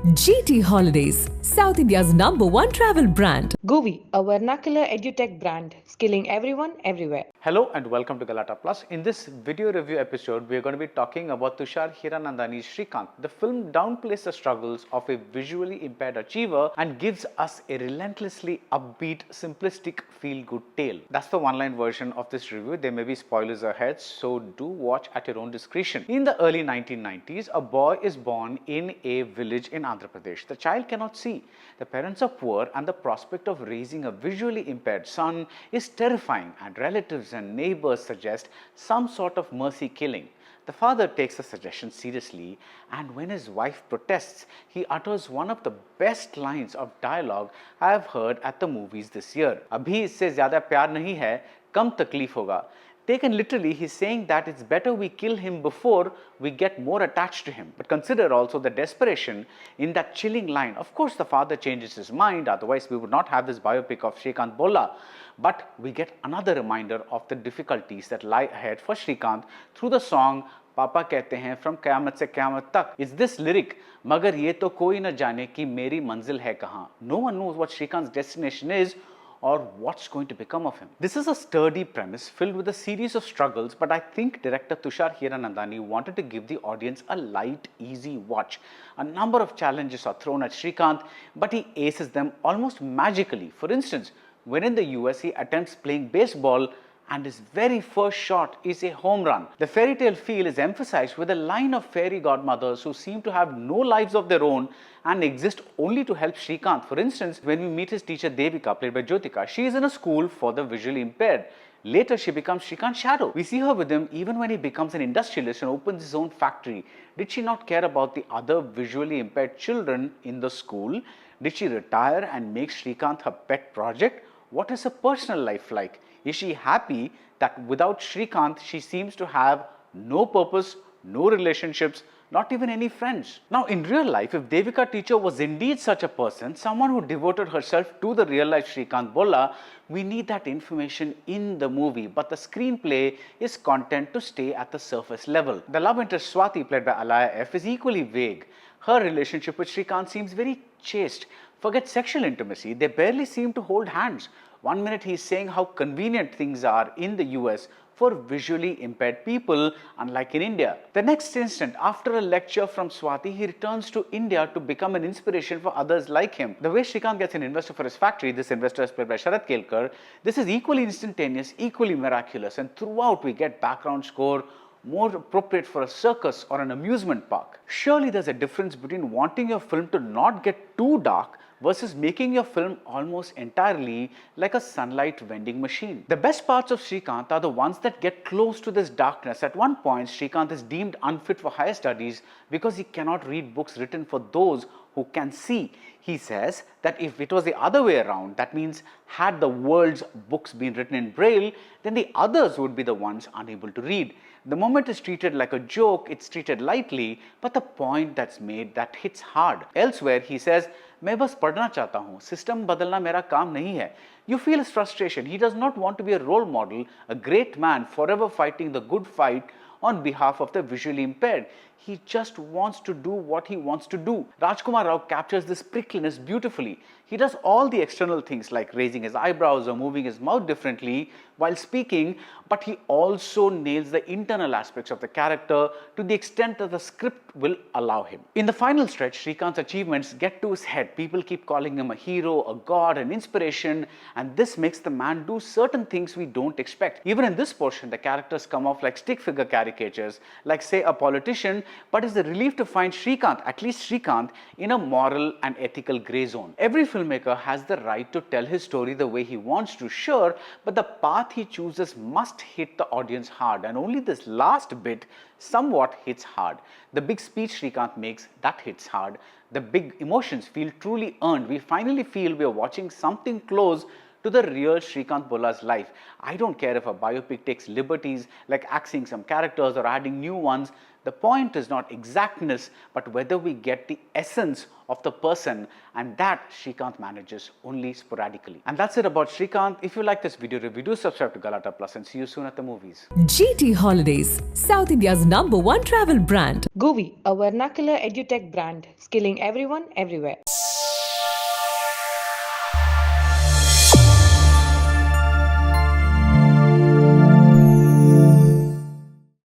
GT Holidays, South India's #1 travel brand. GUVI, a vernacular edutech brand, skilling everyone everywhere. Hello and welcome to Galatta Plus. In this video review episode, we are going to be talking about Tushar Hiranandani's Srikanth. The film downplays the struggles of a visually impaired achiever and gives us a relentlessly upbeat, simplistic, feel-good tale. That's the one-line version of this review. There may be spoilers ahead, so do watch at your own discretion. In the early 1990s, a boy is born in a village in Andhra Pradesh. The child cannot see. The parents are poor and the prospect of raising a visually impaired son is terrifying, and relatives and neighbors suggest some sort of mercy killing. The father takes the suggestion seriously, and when his wife protests, he utters one of the best lines of dialogue I have heard at the movies this year. Abhi isse zyada pyar nahi hai, kam takleef hoga. Taken literally, he's saying that it's better we kill him before we get more attached to him. But consider also the desperation in that chilling line. Of course, the father changes his mind, otherwise we would not have this biopic of Srikanth Bolla. But we get another reminder of the difficulties that lie ahead for Srikanth through the song पापा कहते हैं from क़यामत से क़यामत तक. It's this lyric, मगर ये तो कोई न जाने कि मेरी मंजिल है कहाँ. No one knows what Srikanth's destination is or what's going to become of him. This is a sturdy premise filled with a series of struggles, but I think director Tushar Hiranandani wanted to give the audience a light, easy watch. A number of challenges are thrown at Srikanth, but he aces them almost magically. For instance, when in the US he attempts playing baseball and his very first shot is a home run. The fairy tale feel is emphasized with a line of fairy godmothers who seem to have no lives of their own and exist only to help Srikanth. For instance, when we meet his teacher Devika, played by Jyothika, she is in a school for the visually impaired. Later, she becomes Srikanth's shadow. We see her with him even when he becomes an industrialist and opens his own factory. Did she not care about the other visually impaired children in the school? Did she retire and make Srikanth her pet project? What is her personal life like? Is she happy that without Srikanth, she seems to have no purpose, no relationships, not even any friends? Now, in real life, if Devika teacher was indeed such a person, someone who devoted herself to the real life Srikanth Bolla, we need that information in the movie, but the screenplay is content to stay at the surface level. The love interest Swati, played by Alaya F, is equally vague. Her relationship with Srikanth seems very chaste. Forget sexual intimacy, they barely seem to hold hands. One minute he's saying how convenient things are in the US for visually impaired people, unlike in India. The next instant, after a lecture from Swati, he returns to India to become an inspiration for others like him. The way Srikanth gets an investor for his factory, this investor is played by Sharat Kelkar, this is equally instantaneous, equally miraculous, and throughout we get background score more appropriate for a circus or an amusement park. Surely there's a difference between wanting your film to not get too dark versus making your film almost entirely like a sunlight vending machine. The best parts of Srikanth are the ones that get close to this darkness. At one point, Srikanth is deemed unfit for higher studies because he cannot read books written for those who can see. He says that if it was the other way around, that means had the world's books been written in Braille, then the others would be the ones unable to read. The moment is treated like a joke, it's treated lightly, but the point that's made that hits hard. Elsewhere, he says, मैं बस पढ़ना चाहता हूँ, system बदलना मेरा काम नहीं है. You feel his frustration. He does not want to be a role model, a great man forever fighting the good fight on behalf of the visually impaired. He just wants to do what he wants to do. Rajkummar Rao captures this prickliness beautifully. He does all the external things like raising his eyebrows or moving his mouth differently while speaking, but he also nails the internal aspects of the character to the extent that the script will allow him. In the final stretch, Srikanth's achievements get to his head. People keep calling him a hero, a god, an inspiration, and this makes the man do certain things we don't expect. Even in this portion, the characters come off like stick figure caricatures, like say a politician, but it's a relief to find Srikanth, at least Srikanth, in a moral and ethical grey zone. Every filmmaker has the right to tell his story the way he wants to, sure, but the path he chooses must hit the audience hard, and only this last bit somewhat hits hard. The big speech Srikanth makes, that hits hard. The big emotions feel truly earned. We finally feel we are watching something close to the real Srikanth Bolla's life. I don't care if a biopic takes liberties like axing some characters or adding new ones. The point is not exactness, but whether we get the essence of the person, and that Srikanth manages only sporadically. And that's it about Srikanth. If you like this video review, do subscribe to Galatta Plus and see you soon at the movies. GT Holidays, South India's #1 travel brand. GUVI, a vernacular edutech brand, skilling everyone everywhere.